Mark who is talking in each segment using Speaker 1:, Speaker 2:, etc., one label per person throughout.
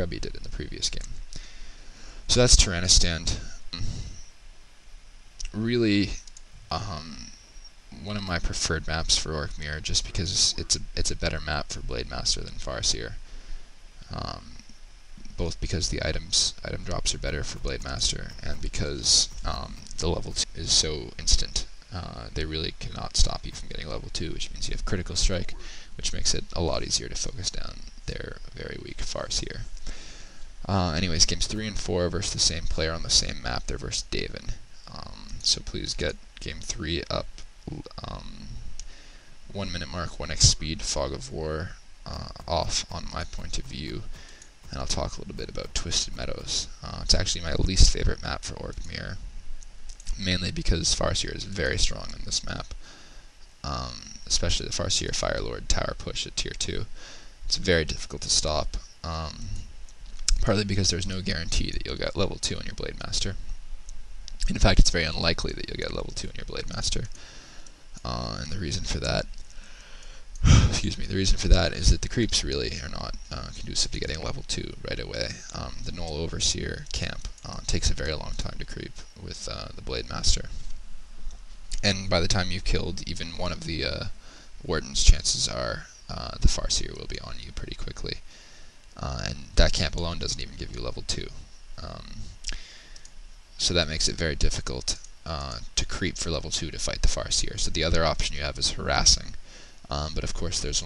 Speaker 1: Grubby did in the previous game. So that's Tyrannostand. Really, one of my preferred maps for Orkmere, just because it's a better map for Blademaster than Farseer. Both because the item drops are better for Blademaster, and because the level 2 is so instant. They really cannot stop you from getting level 2, which means you have critical strike, which makes it a lot easier to focus down their very weak Farseer. Anyways, games 3 and 4 versus the same player on the same map. They're versus Davin. So please get game 3 up. 1 minute mark, 1x speed, Fog of War off on my point of view. And I'll talk a little bit about Twisted Meadows. It's actually my least favorite map for Orkmere, mainly because Farseer is very strong in this map, especially the Farseer Firelord tower push at tier 2. It's very difficult to stop, partly because there's no guarantee that you'll get level 2 on your Blademaster. In fact, it's very unlikely that you'll get level 2 on your Blademaster, and the reason for that the reason for that is that the creeps really are not conducive to getting level 2 right away. The Knoll Overseer camp takes a very long time to creep with the Blademaster. And by the time you've killed even one of the wardens, chances are the Farseer will be on you pretty quickly. And that camp alone doesn't even give you level 2. So that makes it very difficult to creep for level 2 to fight the Farseer. So the other option you have is harassing. But of course, there's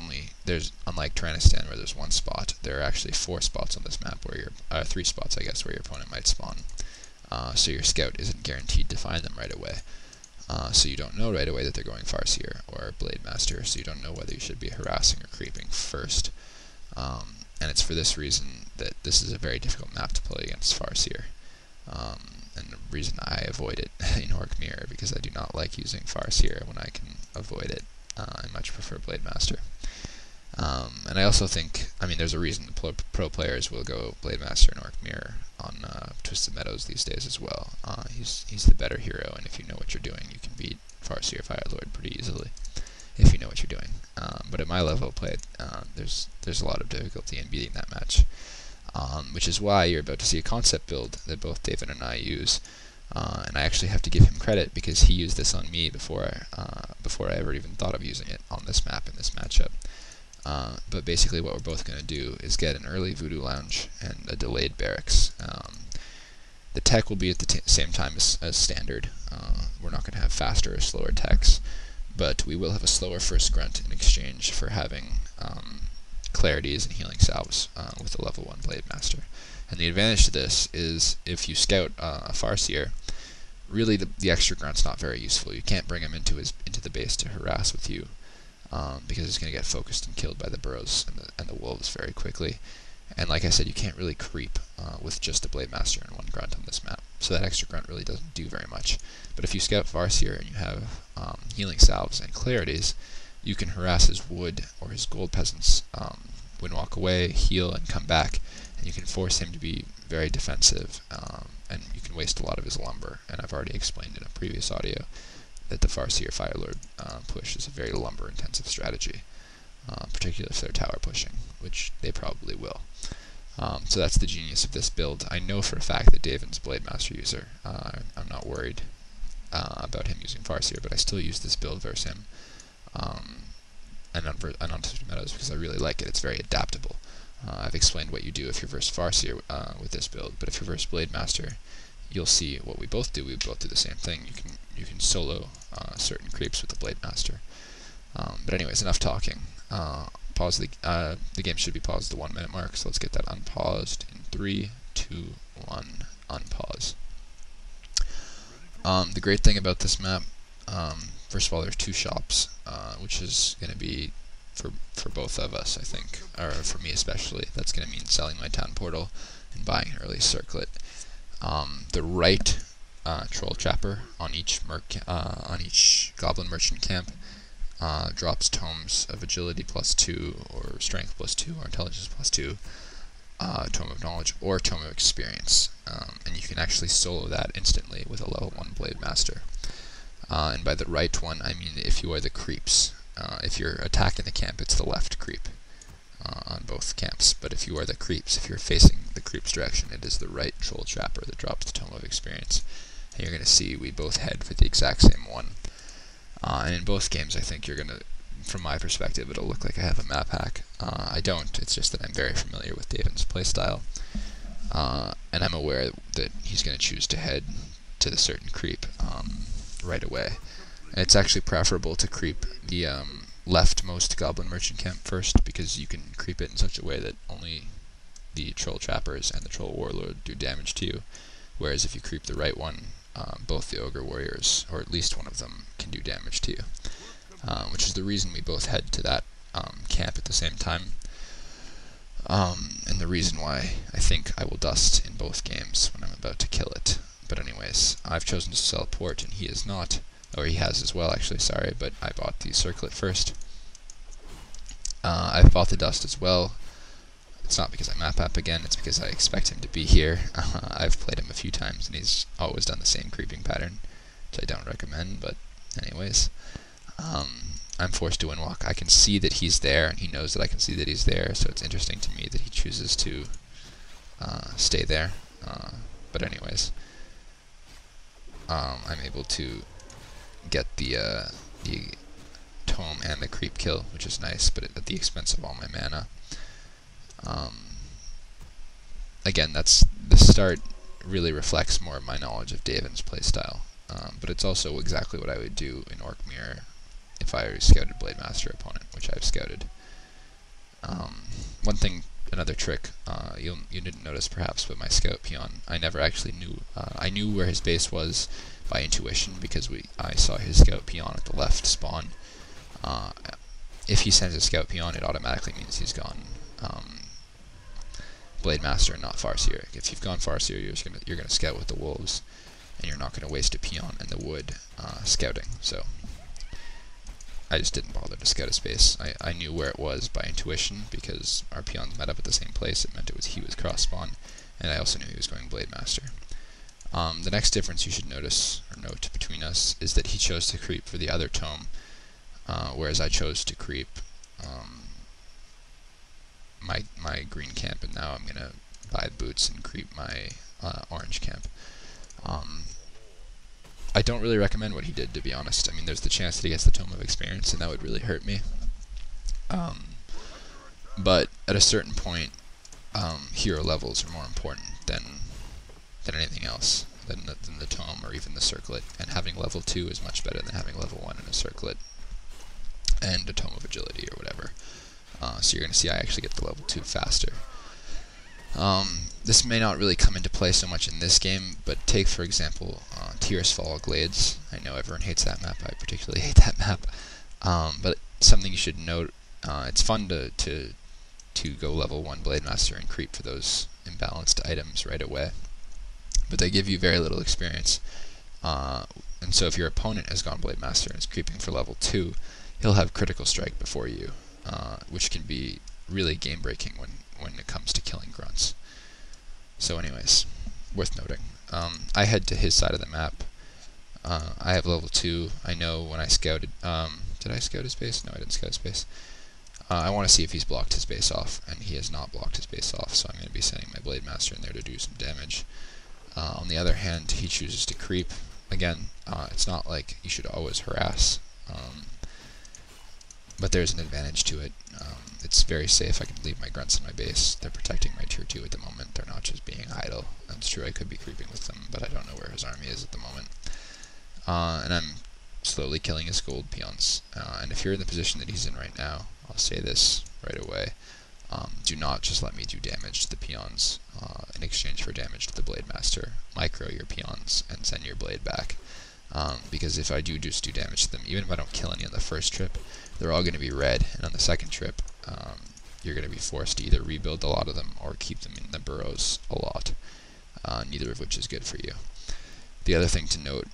Speaker 1: unlike Tyrannostand where there's one spot, there are actually 4 spots on this map where 3 spots, I guess, where your opponent might spawn. So your scout isn't guaranteed to find them right away. So you don't know right away that they're going Farseer or Blademaster, so you don't know whether you should be harassing or creeping first. And it's for this reason that this is a very difficult map to play against Farseer. And the reason I avoid it in Orkmere, because I do not like using Farseer when I can avoid it. I much prefer Blademaster. And I also think, there's a reason the pro players will go Blademaster and Orkmere on Twisted Meadows these days as well. He's the better hero, and if you know what you're doing, you can beat Farseer Firelord pretty easily, if you know what you're doing. But at my level of play, there's a lot of difficulty in beating that match, which is why you're about to see a concept build that both David and I use. And I actually have to give him credit because he used this on me before I ever even thought of using it on this map in this matchup. But basically what we're both going to do is get an early Voodoo Lounge and a delayed Barracks. The tech will be at the same time as standard. We're not going to have faster or slower techs, but we will have a slower first grunt in exchange for having clarities and healing salves with a level 1 Blademaster. And the advantage to this is if you scout a Farseer, really the extra grunt's not very useful. You can't bring him into the base to harass with you, because he's going to get focused and killed by the burrows and the wolves very quickly. And like I said, you can't really creep with just a Blademaster and 1 grunt on this map, so that extra grunt really doesn't do very much. But if you scout Farseer and you have healing salves and clarities, you can harass his wood or his gold peasants, walk away, heal, and come back. And you can force him to be very defensive, and you can waste a lot of his lumber. And I've already explained in a previous audio that the Farseer Firelord push is a very lumber-intensive strategy, particularly if they're tower pushing, which they probably will. So that's the genius of this build. I know for a fact that Davin's Blademaster user. I'm not worried about him using Farseer, but I still use this build versus him, and on Twisted Meadows because I really like it. It's very adaptable. I've explained what you do if you're versus Farseer with this build, but if you're versus Blademaster, you'll see what we both do. We both do the same thing. You can solo certain creeps with the Blademaster. But anyways, enough talking. Pause the game should be paused at the 1 minute mark, so let's get that unpaused in 3, 2, 1, unpause. The great thing about this map, first of all, there's 2 shops, which is going to be for both of us, I think, or for me especially. That's going to mean selling my town portal and buying an early circlet. The right troll trapper on each goblin merchant camp drops tomes of agility +2 or strength +2 or intelligence +2, tome of knowledge or tome of experience, and you can actually solo that instantly with a level 1 Blademaster. And by the right one, I mean if you are the creeps. If you're attacking the camp, it's the left creep. on both camps. But if you are the creeps, if you're facing the creeps direction, it is the right troll trapper that drops the Tome of Experience. And you're going to see we both head for the exact same one. And in both games, I think you're going to, from my perspective, it'll look like I have a map hack. I don't, it's just that I'm very familiar with Davin's playstyle. And I'm aware that he's going to choose to head to the certain creep right away. And it's actually preferable to creep the leftmost Goblin Merchant camp first, because you can creep it in such a way that only the Troll Trappers and the Troll Warlord do damage to you. Whereas if you creep the right one, both the Ogre Warriors, or at least one of them, can do damage to you. Which is the reason we both head to that camp at the same time. And the reason why I think I will dust in both games when I'm about to kill it. But anyways, I've chosen to sell port, and he is not. Or he has as well, actually, sorry, but I bought the circlet first. I've bought the dust as well. It's not because I map up again, it's because I expect him to be here. I've played him a few times, and he's always done the same creeping pattern, which I don't recommend, but anyways. I'm forced to windwalk. I can see that he's there, and he knows that I can see that he's there, so it's interesting to me that he chooses to stay there. But anyways, I'm able to get the tome and the creep kill, which is nice, but at the expense of all my mana. Again, the start really reflects more of my knowledge of Davin's playstyle, but it's also exactly what I would do in Orc Mirror if I scouted Blademaster opponent, which I've scouted. One thing, another trick, you didn't notice perhaps, but my scout peon, I never actually knew. I knew where his base was by intuition, because I saw his scout peon at the left spawn. If he sends a scout peon, it automatically means he's gone Blademaster and not Farseer. If you've gone Farseer, you're gonna scout with the wolves, and you're not gonna waste a peon in the wood scouting. So I just didn't bother to scout his base. I knew where it was by intuition, because our peons met up at the same place. It meant he was cross spawn, and I also knew he was going Blademaster. The next difference you should notice or note between us is that he chose to creep for the other tome, whereas I chose to creep my green camp, and now I'm gonna buy boots and creep my orange camp. I don't really recommend what he did, to be honest. I mean, there's the chance that he gets the Tome of Experience, and that would really hurt me. But at a certain point, hero levels are more important than anything else, than the Tome or even the Circlet. And having level 2 is much better than having level 1 in a Circlet and a Tome of Agility or whatever. So you're going to see I actually get the level 2 faster. This may not really come into play so much in this game, but take, for example, Tears Fall Glades. I know everyone hates that map. I particularly hate that map. But something you should note, it's fun to go level 1 Blademaster and creep for those imbalanced items right away. But they give you very little experience. And so if your opponent has gone Blademaster and is creeping for level 2, he'll have Critical Strike before you, which can be really game-breaking when it comes to killing grunts. So anyways, worth noting. I head to his side of the map. I have level 2. I know when I scouted... did I scout his base? No, I didn't scout his base. I want to see if he's blocked his base off, and he has not blocked his base off, so I'm going to be sending my Blademaster in there to do some damage. On the other hand, he chooses to creep. Again, it's not like you should always harass, but there's an advantage to it. It's very safe. I can leave my grunts in my base. They're protecting my tier 2 at the moment. They're not just being idle. That's true, I could be creeping with them, but I don't know where his army is at the moment. And I'm slowly killing his gold peons. And if you're in the position that he's in right now, I'll say this right away. Do not just let me do damage to the peons in exchange for damage to the Blademaster. Micro your peons and send your blade back. Because if I do just do damage to them, even if I don't kill any on the first trip, they're all going to be red, and on the second trip, you're going to be forced to either rebuild a lot of them or keep them in the burrows a lot, neither of which is good for you. The other thing to note,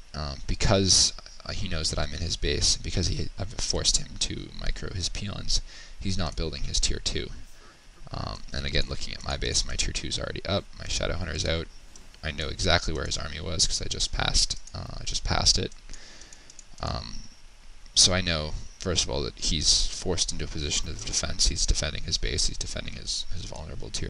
Speaker 1: because he knows that I'm in his base, because I've forced him to micro his peons, he's not building his tier 2. And again, looking at my base, my tier 2 is already up, my Shadow Hunter's out. I know exactly where his army was because I just passed it. So I know first of all, that he's forced into a position of defense. He's defending his base. He's defending his vulnerable tier